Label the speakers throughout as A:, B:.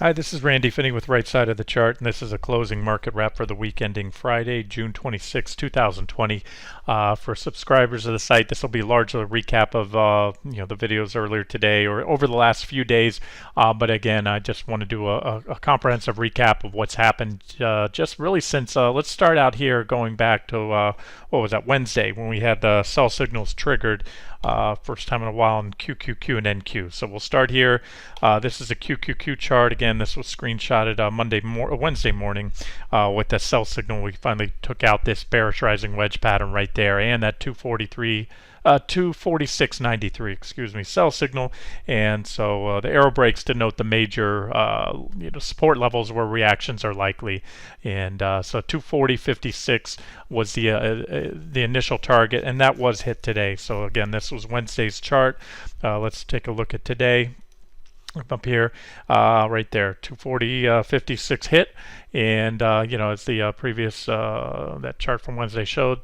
A: Hi, this is Randy Finney with Right Side of the Chart, and this is a closing market wrap for the week ending Friday, June 26, 2020. For subscribers of the site, this will be largely a recap of the videos earlier today or over the last few days. But again, I just want to do a comprehensive recap of what's happened just really since. Let's start out here, going back to what was that, Wednesday, when we had the sell signals triggered. First time in a while in QQQ and NQ. So we'll start here. This is a QQQ chart. Again, this was screenshotted Wednesday morning with the sell signal. We finally took out this bearish rising wedge pattern right there, and that 246.93, excuse me, sell signal. And so the arrow breaks denote the major support levels where reactions are likely. And so 240.56 was the initial target, and that was hit today. So again, this was Wednesday's chart. Let's take a look at today. Up here, right there, 240.56 hit, and as the previous that chart from Wednesday showed,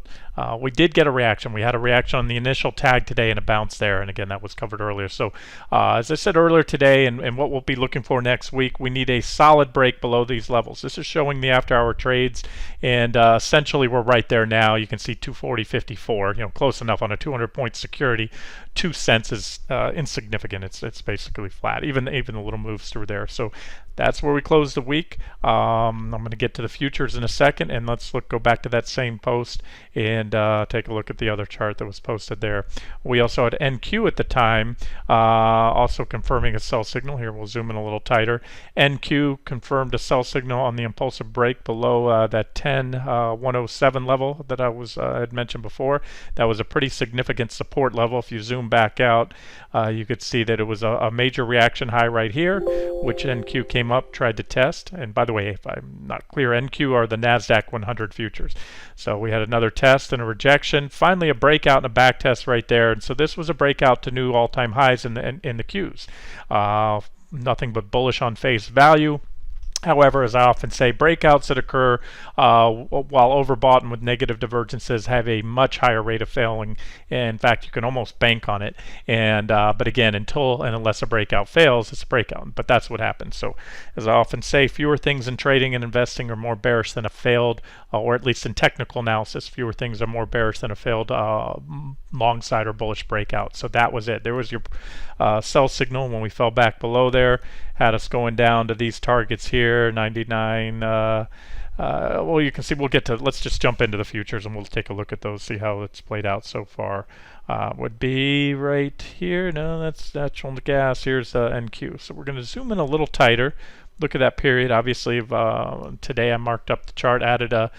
A: we did get a reaction. We had a reaction on the initial tag today and a bounce there, and again, that was covered earlier. So as I said earlier today, and what we'll be looking for next week, we need a solid break below these levels. This is showing the after-hour trades, and essentially we're right there now. You can see 240.54, close enough on a 200-point security. 2 cents is insignificant. It's basically flat. Even the little moves through there. So that's where we close the week. I'm going to get to the futures in a second, and let's go back to that same post and take a look at the other chart that was posted there. We also had NQ at the time, also confirming a sell signal. Here we'll zoom in a little tighter. NQ confirmed a sell signal on the impulsive break below that 10.107 level that I had mentioned before. That was a pretty significant support level. If you zoom back out, you could see that it was a major reaction high right here, which NQ came up, tried to test. And by the way, if I'm not clear, NQ are the NASDAQ 100 futures. So we had another test and a rejection, finally a breakout and a back test right there. And so this was a breakout to new all-time highs in the Qs. Nothing but bullish on face value. However, as I often say, breakouts that occur while overbought and with negative divergences have a much higher rate of failing. In fact, you can almost bank on it. And but again, unless a breakout fails, it's a breakout. But that's what happens. So, as I often say, fewer things in trading and investing are more bearish than a failed, or at least in technical analysis, fewer things are more bearish than a failed long side or bullish breakout. So that was it. There was your sell signal when we fell back below there. Had us going down to these targets here, 99. Well, you can see let's just jump into the futures and we'll take a look at those, see how it's played out so far. Would be right here. No, that's natural gas. Here's NQ. So we're going to zoom in a little tighter. Look at that period. Obviously, today I marked up the chart, added a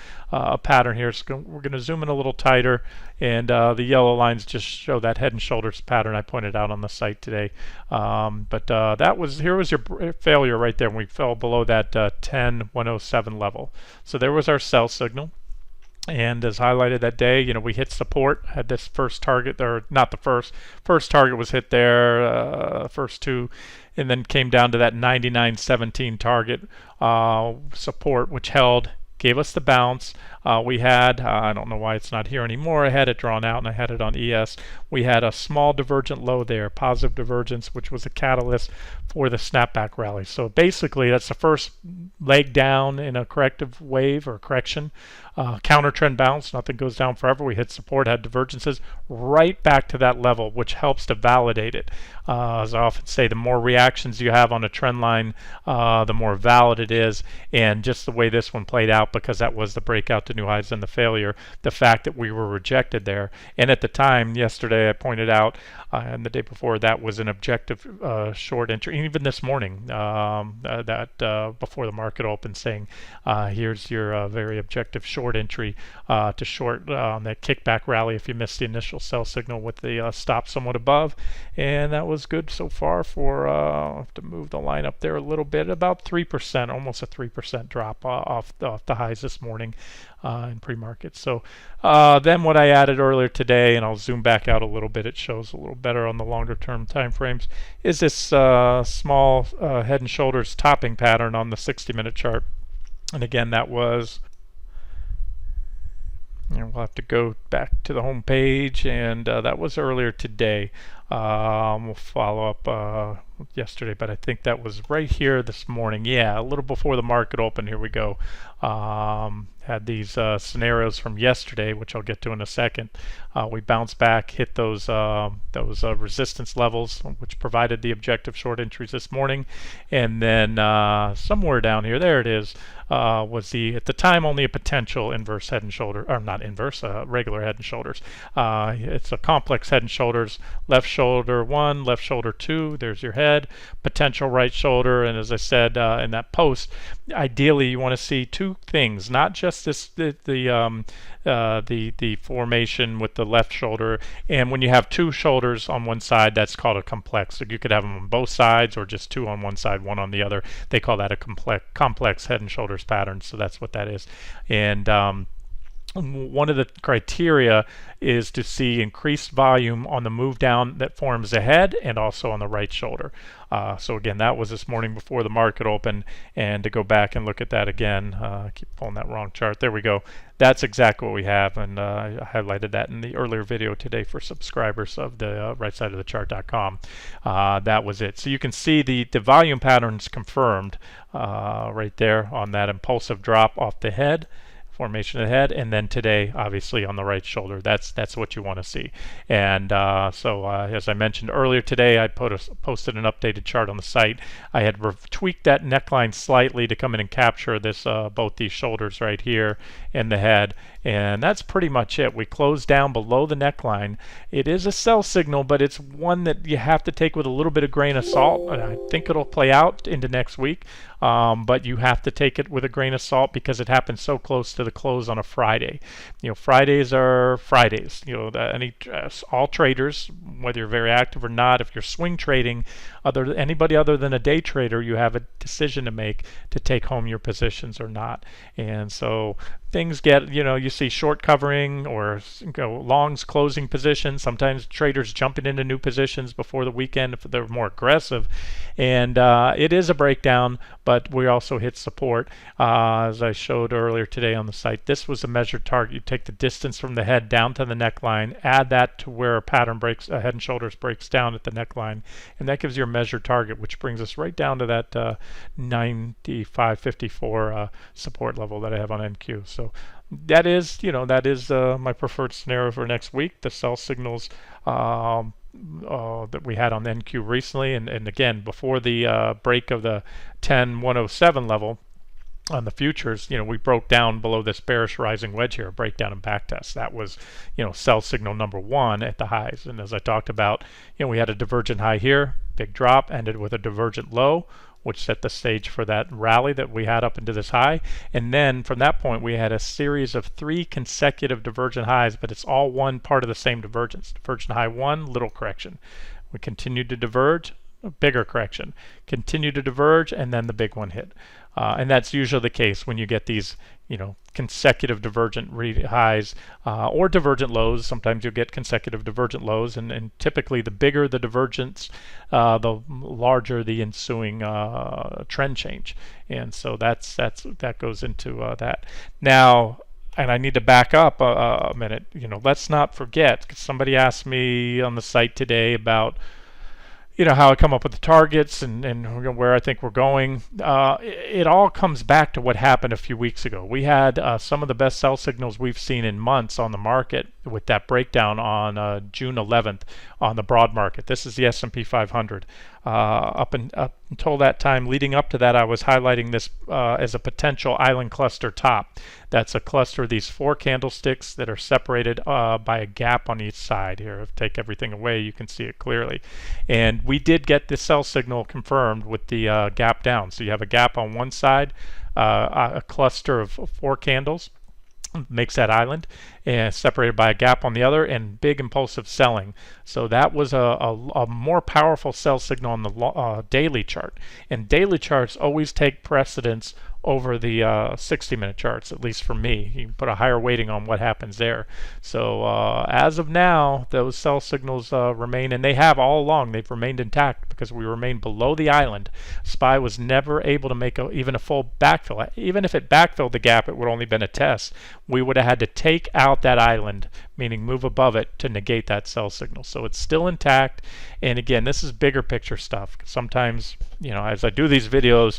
A: pattern here. So we're going to zoom in a little tighter, and the yellow lines just show that head and shoulders pattern I pointed out on the site today. Here was your failure right there when we fell below that 10.107 level. So there was our sell signal. And as highlighted that day, we hit support, had this first target, or not the first target was hit there, first two, and then came down to that 99.17 target support, which held, gave us the bounce. We had, I don't know why it's not here anymore, I had it drawn out and I had it on ES. We had a small divergent low there, positive divergence, which was a catalyst for the snapback rally. So basically, that's the first leg down in a corrective wave or correction. Counter trend bounce, nothing goes down forever. We hit support, had divergences right back to that level, which helps to validate it. As I often say, the more reactions you have on a trend line, the more valid it is. And just the way this one played out, because that was the breakout to new highs and the failure, the fact that we were rejected there. And at the time, yesterday, I pointed out, and the day before, that was an objective short entry. Even this morning, before the market opened, saying, here's your very objective short entry to short on that kickback rally if you missed the initial sell signal with the stop somewhat above. And that was good so far for, I have to move the line up there a little bit, about 3%, almost a 3% drop off the highs this morning in pre-market. So then what I added earlier today, and I'll zoom back out a little bit, it shows a little better on the longer term time frames, is this small head and shoulders topping pattern on the 60-minute chart. And again, that was, and we'll have to go back to the home page, and that was earlier today. We'll follow up yesterday, but I think that was right here this morning. Yeah, a little before the market opened. Here we go. Had these scenarios from yesterday, which I'll get to in a second. We bounced back, hit those resistance levels, which provided the objective short entries this morning, and then somewhere down here, there it is, was at the time only a potential inverse head and shoulder, or not inverse, regular head and shoulders. It's a complex head and shoulders. Left shoulder 1, left shoulder 2. There's your head. Potential right shoulder, and as I said in that post, ideally you want to see two things, not just the formation with the left shoulder. And when you have two shoulders on one side, that's called a complex. So you could have them on both sides, or just two on one side, one on the other. They call that a complex head and shoulders pattern. So that's what that is. And one of the criteria is to see increased volume on the move down that forms the head and also on the right shoulder. So again, that was this morning before the market opened, and to go back and look at that again, I keep pulling that wrong chart. There we go. That's exactly what we have, and I highlighted that in the earlier video today for subscribers of the right side of the chart.com. That was it. So you can see the volume patterns confirmed right there on that impulsive drop off the head, formation of the head, and then today obviously on the right shoulder. That's what you want to see. And so as I mentioned earlier today, I posted an updated chart on the site. I had tweaked that neckline slightly to come in and capture this both these shoulders right here and the head, and that's pretty much it. We closed down below the neckline. It is a sell signal, but it's one that you have to take with a little bit of grain of salt, and I think it'll play out into next week. But you have to take it with a grain of salt because it happens so close to the close on a Friday. You know, Fridays are Fridays. You know, all traders, whether you're very active or not, if you're swing trading, anybody other than a day trader, you have a decision to make to take home your positions or not. And so things get, you see short covering or longs closing positions. Sometimes traders jumping into new positions before the weekend if they're more aggressive. And it is a breakdown, but we also hit support. As I showed earlier today on the site, this was a measured target. You take the distance from the head down to the neckline, add that to where a pattern breaks, Head and Shoulders breaks down at the neckline, and that gives you a measured target, which brings us right down to that 95.54 support level that I have on NQ. So that is my preferred scenario for next week. The sell signals that we had on NQ recently, and again before the break of the 10.107 level on the futures, we broke down below this bearish rising wedge here, a breakdown and back test. That was, sell signal number one at the highs. And as I talked about, we had a divergent high here, big drop, ended with a divergent low, which set the stage for that rally that we had up into this high. And then from that point, we had a series of 3 consecutive divergent highs, but it's all one part of the same divergence. Divergent high 1, little correction. We continued to diverge, a bigger correction. Continue to diverge, and then the big one hit. And that's usually the case when you get these, consecutive divergent highs or divergent lows. Sometimes you'll get consecutive divergent lows, and typically the bigger the divergence, the larger the ensuing trend change. And so that goes into that. Now, and I need to back up a minute. Let's not forget, 'cause somebody asked me on the site today about how I come up with the targets and where I think we're going. It all comes back to what happened a few weeks ago. We had some of the best sell signals we've seen in months on the market with that breakdown on June 11th on the broad market. This is the S&P 500. Up until that time, leading up to that, I was highlighting this as a potential island cluster top. That's a cluster of these 4 candlesticks that are separated by a gap on each side. Here, if I take everything away, you can see it clearly. And we did get the sell signal confirmed with the gap down. So you have a gap on one side, a cluster of 4 candles makes that island, and separated by a gap on the other, and big impulsive selling. So that was a more powerful sell signal on the daily chart. And daily charts always take precedence over the 60-minute charts, at least for me. You can put a higher weighting on what happens there. So as of now, those sell signals remain, and they have all along. They've remained intact because we remain below the island. SPY was never able to make even a full backfill. Even if it backfilled the gap, it would only been a test. We would have had to take out that island, meaning move above it, to negate that sell signal. So it's still intact. And again, this is bigger picture stuff. Sometimes, as I do these videos,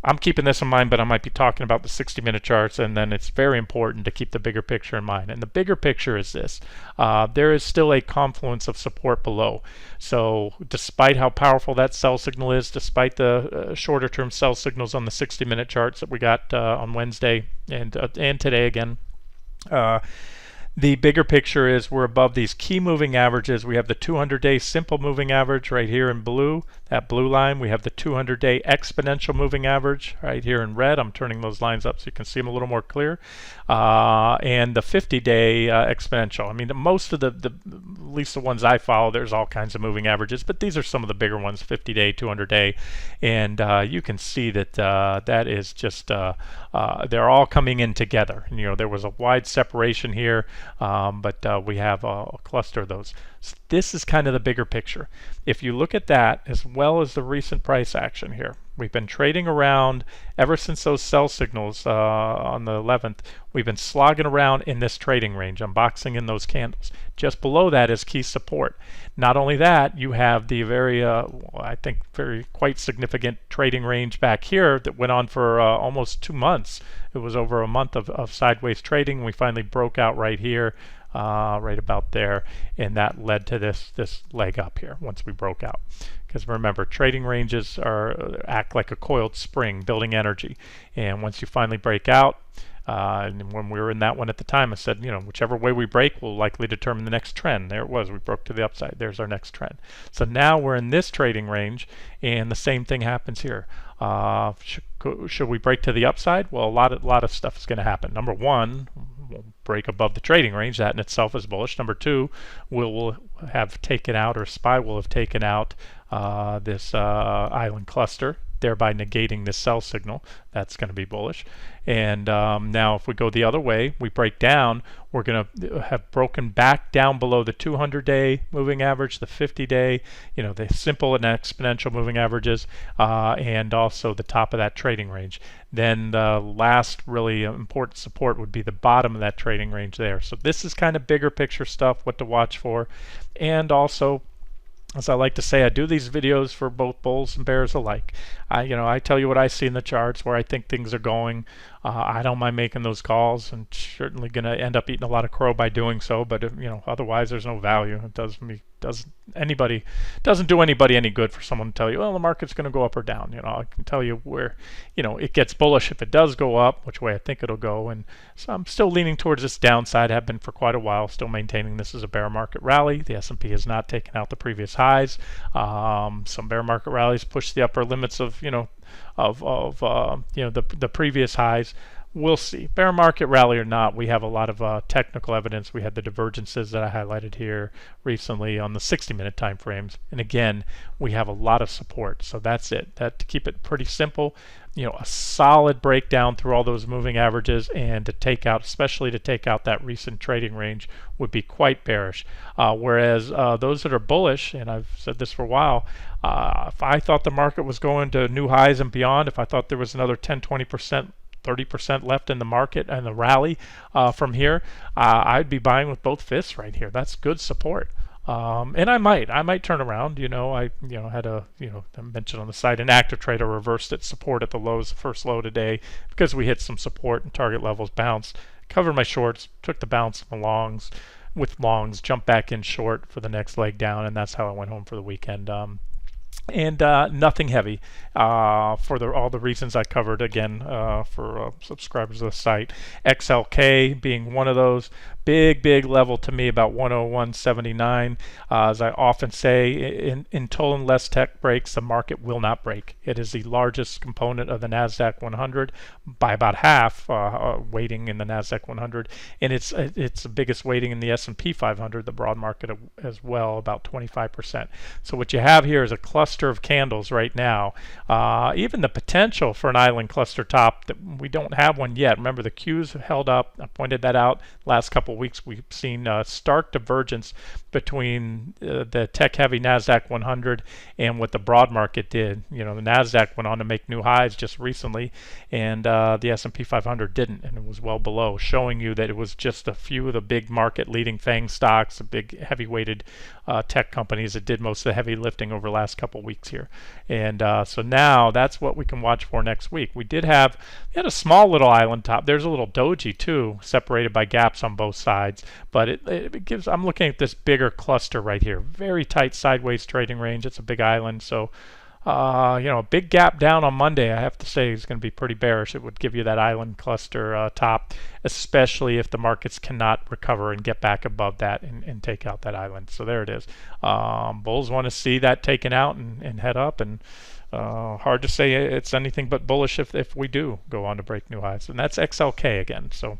A: I'm keeping this in mind, but I might be talking about the 60-minute charts, and then it's very important to keep the bigger picture in mind. And the bigger picture is this. There is still a confluence of support below. So despite how powerful that sell signal is, despite the shorter-term sell signals on the 60-minute charts that we got on Wednesday and today again, the bigger picture is we're above these key moving averages. We have the 200-day simple moving average right here in blue, that blue line. We have the 200-day exponential moving average right here in red. I'm turning those lines up so you can see them a little more clear. And the 50-day exponential. I mean, most of at least the ones I follow, there's all kinds of moving averages, but these are some of the bigger ones, 50-day, 200-day. And you can see that that is just, they're all coming in together. There was a wide separation here. But we have a cluster of those. So this is kind of the bigger picture. If you look at that as well as the recent price action here, we've been trading around ever since those sell signals on the 11th. We've been slogging around in this trading range, unboxing in those candles. Just below that is key support. Not only that, you have the very, I think, quite significant trading range back here that went on for almost 2 months. It was over a month of sideways trading. We finally broke out right here, right about there, and that led to this leg up here once we broke out. Because remember, trading ranges act like a coiled spring, building energy. And once you finally break out, and when we were in that one at the time, I said, whichever way we break will likely determine the next trend. There it was. We broke to the upside. There's our next trend. So now we're in this trading range, and the same thing happens here. Should we break to the upside? Well, a lot of stuff is going to happen. Number one, we'll break above the trading range. That in itself is bullish. Number two, we'll have taken out, or SPY will have taken out this island cluster, thereby negating this sell signal. That's going to be bullish. And now if we go the other way, we break down, we're going to have broken back down below the 200-day moving average, the 50-day, the simple and exponential moving averages, and also the top of that trading range. Then the last really important support would be the bottom of that trading range there. So this is kind of bigger picture stuff, what to watch for. And also, as I like to say, I do these videos for both bulls and bears alike. I tell you what I see in the charts, where I think things are going. I don't mind making those calls, and certainly going to end up eating a lot of crow by doing so. But otherwise, there's no value. It doesn't do anybody any good for someone to tell you, well, the market's going to go up or down. I can tell you where, it gets bullish if it does go up, which way I think it'll go. And so I'm still leaning towards this downside. Have been for quite a while. Still maintaining this as a bear market rally. The S&P has not taken out the previous highs. Some bear market rallies push the upper limits of the previous highs. We'll see. Bear market rally or not, we have a lot of technical evidence. We had the divergences that I highlighted here recently on the 60-minute time frames. And again, we have a lot of support. So that's it. To keep it pretty simple, a solid breakdown through all those moving averages, and especially to take out that recent trading range, would be quite bearish. Whereas those that are bullish, and I've said this for a while, if I thought the market was going to new highs and beyond, if I thought there was another 10, 20%, 30% left in the market and the rally from here, I'd be buying with both fists right here. That's good support. And I might turn around. I had I mentioned on the site, an active trader reversed its support at the lows, the first low today, because we hit some support and target levels, bounced, covered my shorts, took the bounce of the longs, jumped back in short for the next leg down, and that's how I went home for the weekend. And nothing heavy for all the reasons I covered, again, for subscribers of the site. XLK being one of those. big level to me about 101.79. As I often say, until unless tech breaks, the market will not break. It is the largest component of the NASDAQ 100 by about half weighting in the NASDAQ 100, and it's the biggest weighting in the S&P 500, the broad market as well, about 25%. So what you have here is a cluster of candles right now. Even the potential for an island cluster top, that we don't have one yet. Remember, the Qs have held up. I pointed that out last couple of weeks. We've seen stark divergence between the tech-heavy NASDAQ 100 and what the broad market did. You know, the NASDAQ went on to make new highs just recently, and the S&P 500 didn't, and it was well below, showing you that it was just a few of the big market-leading FANG stocks, the big heavy-weighted tech companies that did most of the heavy lifting over the last couple of weeks here. And so now that's what we can watch for next week. We had a small little island top. There's a little doji too, separated by gaps on both sides, but it gives, I'm looking at this bigger cluster right here, very tight sideways trading range. It's a big island, so a big gap down on Monday, I have to say, is going to be pretty bearish. It would give you that island cluster top, especially if the markets cannot recover and get back above that and take out that island. So there it is. Bulls want to see that taken out and head up, and hard to say it's anything but bullish if we do go on to break new highs. And that's XLK again. So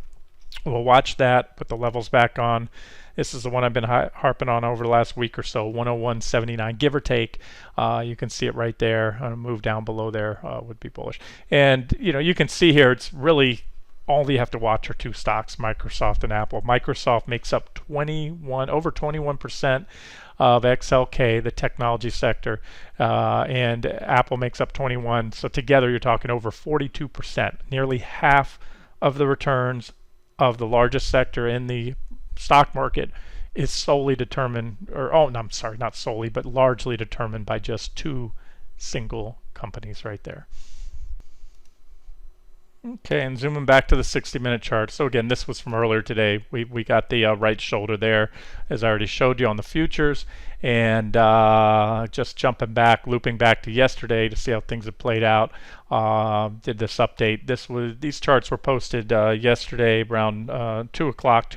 A: we'll watch that, put the levels back on. This is the one I've been harping on over the last week or so, 101.79, give or take. You can see it right there. A move down below there would be bullish. And you can see here, it's really all you have to watch are two stocks, Microsoft and Apple. Microsoft makes up over 21% of XLK, the technology sector, and Apple makes up 21%. So together you're talking over 42%, nearly half of the returns of the largest sector in the stock market is solely determined, I'm sorry, not solely, but largely determined by just two single companies right there. Okay, and zooming back to the 60-minute chart. So again, this was from earlier today. We got the right shoulder there, as I already showed you on the futures, and just jumping back, looping back to yesterday to see how things have played out. Did this update. These charts were posted yesterday around 2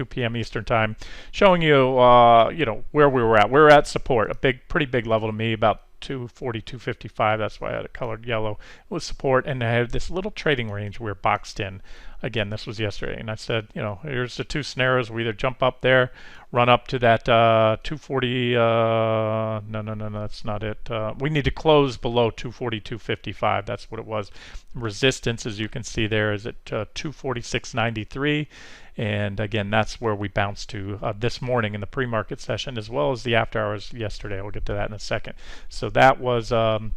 A: p.m. Eastern time, showing you where we were at. We were at support, a pretty big level to me, about 240, 255. That's why I had it colored yellow. It was support, and I had this little trading range we were boxed in. Again, this was yesterday, and I said, here's the two scenarios. We either jump up there, run up to that 240. No, that's not it. We need to close below 240, 255. That's what it was. Resistance, as you can see there, is at 246.93. And again, that's where we bounced to this morning in the pre-market session, as well as the after hours yesterday. We'll get to that in a second. So that was an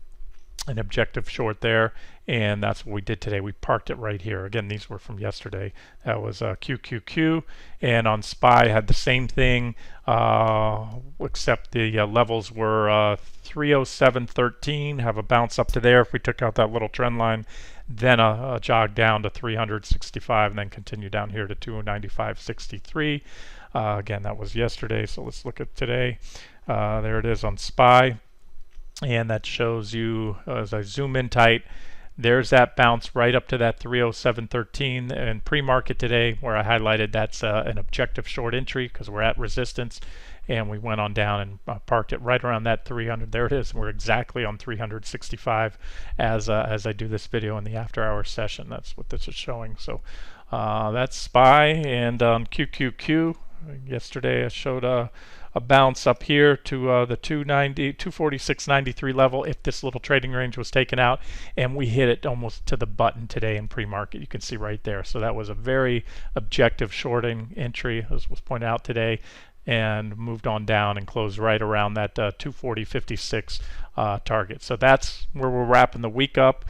A: objective short there, and that's what we did today. We parked it right here. Again, these were from yesterday. That was QQQ, and on SPY had the same thing, except the levels were 307.13. Have a bounce up to there if we took out that little trend line, then a jog down to 365, and then continue down here to 295.63. Again, that was yesterday, so let's look at today. There it is on SPY, and that shows you, as I zoom in tight, there's that bounce right up to that 307.13. And pre-market today, where I highlighted, that's an objective short entry because we're at resistance, and we went on down and parked it right around that 300. There it is. We're exactly on 365 as I do this video in the after hours session. That's what this is showing. So that's SPY. And on QQQ, yesterday I showed a bounce up here to the 246.93 level if this little trading range was taken out, and we hit it almost to the button today in pre-market. You can see right there. So that was a very objective shorting entry, as was pointed out today, and moved on down and closed right around that 240.56 target. So that's where we're wrapping the week up.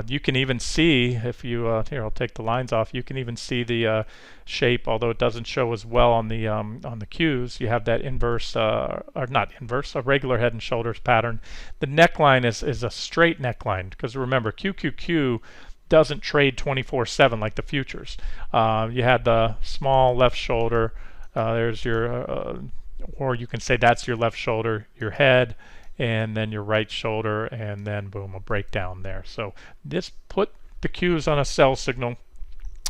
A: You can even see, if you here, I'll take the lines off. You can even see the shape, although it doesn't show as well on the Qs. You have that inverse, or not inverse, a regular head and shoulders pattern. The neckline is a straight neckline, because remember, QQQ doesn't trade 24/7 like the futures. You had the small left shoulder. There's your, or you can say that's your left shoulder, your head, and then your right shoulder, and then boom, a breakdown there. So this put the Qs on a sell signal,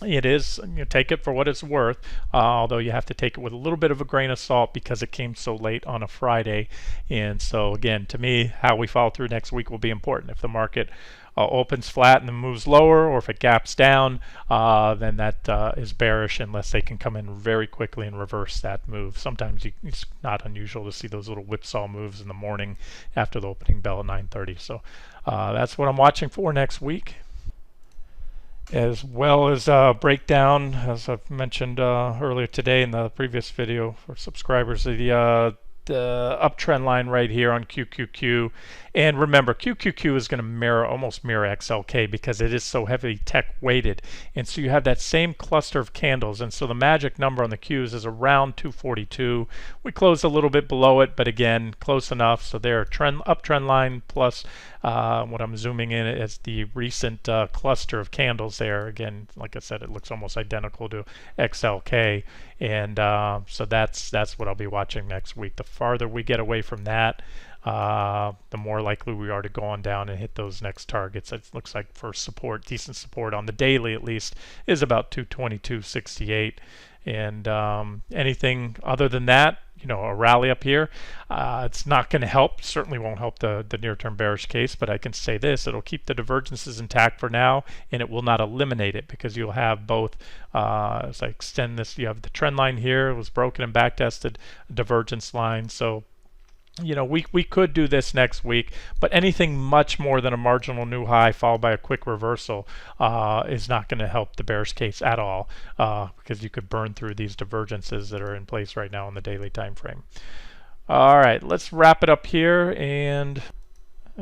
A: it is, take it for what it's worth, although you have to take it with a little bit of a grain of salt because it came so late on a Friday. And so again, to me, how we follow through next week will be important. If the market opens flat and then moves lower, or if it gaps down, then that is bearish unless they can come in very quickly and reverse that move. Sometimes it's not unusual to see those little whipsaw moves in the morning after the opening bell at 9:30. So that's what I'm watching for next week, as well as breakdown, as I've mentioned earlier today in the previous video for subscribers, the uptrend line right here on QQQ. And remember, QQQ is going to almost mirror XLK because it is so heavily tech weighted. And so you have that same cluster of candles. And so the magic number on the Qs is around 242. We closed a little bit below it, but again, close enough. So there, uptrend line plus what I'm zooming in is the recent cluster of candles there. Again, like I said, it looks almost identical to XLK. And so that's what I'll be watching next week. The farther we get away from that, the more likely we are to go on down and hit those next targets. It looks like for support, decent support on the daily at least, is about 222.68. And anything other than that, a rally up here, it's not going to help. Certainly won't help the near-term bearish case, but I can say this: it'll keep the divergences intact for now, and it will not eliminate it, because you'll have both. As I extend this, you have the trend line here. It was broken and back tested, divergence line. So we could do this next week, but anything much more than a marginal new high followed by a quick reversal is not going to help the bearish case at all, because you could burn through these divergences that are in place right now on the daily time frame. All right, let's wrap it up here, and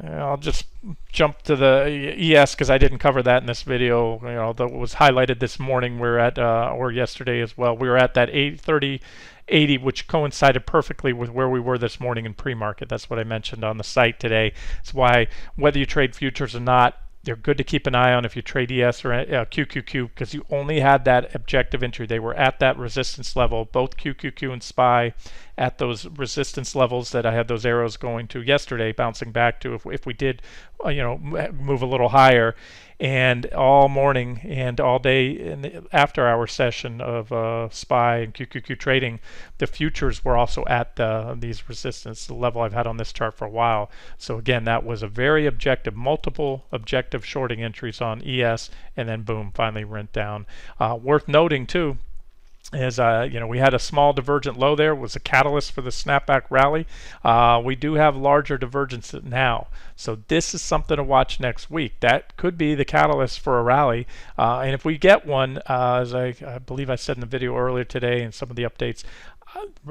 A: I'll just jump to the ES because I didn't cover that in this video. Although it was highlighted this morning, we're at or yesterday as well. We were at that 830.80, which coincided perfectly with where we were this morning in pre-market. That's what I mentioned on the site today. It's why whether you trade futures or not, they're good to keep an eye on if you trade ES or QQQ, because you only had that objective entry. They were at that resistance level, both QQQ and SPY, at those resistance levels that I had those arrows going to yesterday, bouncing back to if we did, move a little higher. And all morning and all day in the after-hour session of SPY and QQQ trading, the futures were also at these resistance, the level I've had on this chart for a while. So again, that was a very objective, multiple objective shorting entries on ES, and then boom, finally went down. Worth noting too, is we had a small divergent low there. It was a catalyst for the snapback rally. We do have larger divergence now, so this is something to watch next week. That could be the catalyst for a rally, and if we get one, as I believe I said in the video earlier today and some of the updates,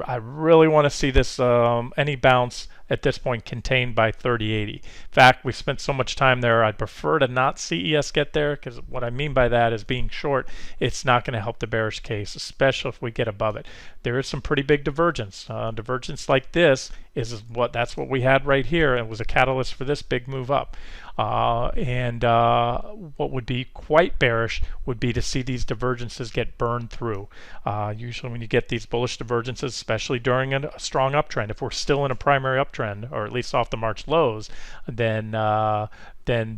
A: I really want to see this any bounce at this point contained by 30.80. In fact, we spent so much time there, I'd prefer to not see ES get there, because what I mean by that is being short, it's not going to help the bearish case, especially if we get above it. There is some pretty big divergence. Divergence like this that's what we had right here. It was a catalyst for this big move up. And what would be quite bearish would be to see these divergences get burned through. Usually when you get these bullish divergences, especially during a strong uptrend, if we're still in a primary uptrend, or at least off the March lows, then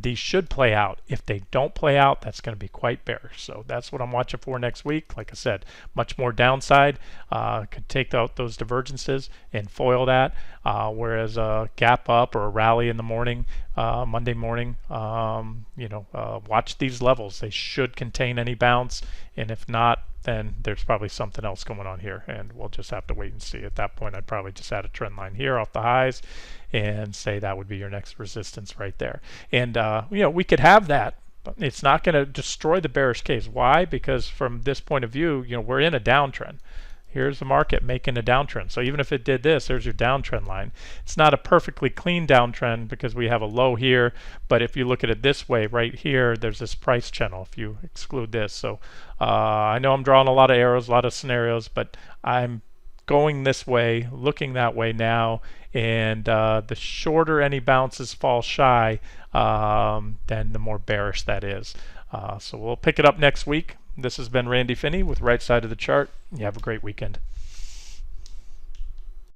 A: these should play out. If they don't play out, that's going to be quite bearish. So that's what I'm watching for next week. Like I said, much more downside. Could take out those divergences and foil that, whereas a gap up or a rally in the morning, Monday morning, watch these levels. They should contain any bounce, and if not, then there's probably something else going on here, and we'll just have to wait and see. At that point, I'd probably just add a trend line here off the highs and say that would be your next resistance right there. And we could have that, but it's not going to destroy the bearish case. Why? Because from this point of view, we're in a downtrend. Here's the market making a downtrend. So even if it did this, there's your downtrend line. It's not a perfectly clean downtrend because we have a low here, but if you look at it this way, right here, there's this price channel if you exclude this. So I know I'm drawing a lot of arrows, a lot of scenarios, but I'm going this way, looking that way now, and the shorter any bounces fall shy, then the more bearish that is. So we'll pick it up next week. This has been Randy Finney with Right Side of the Chart. You have a great weekend.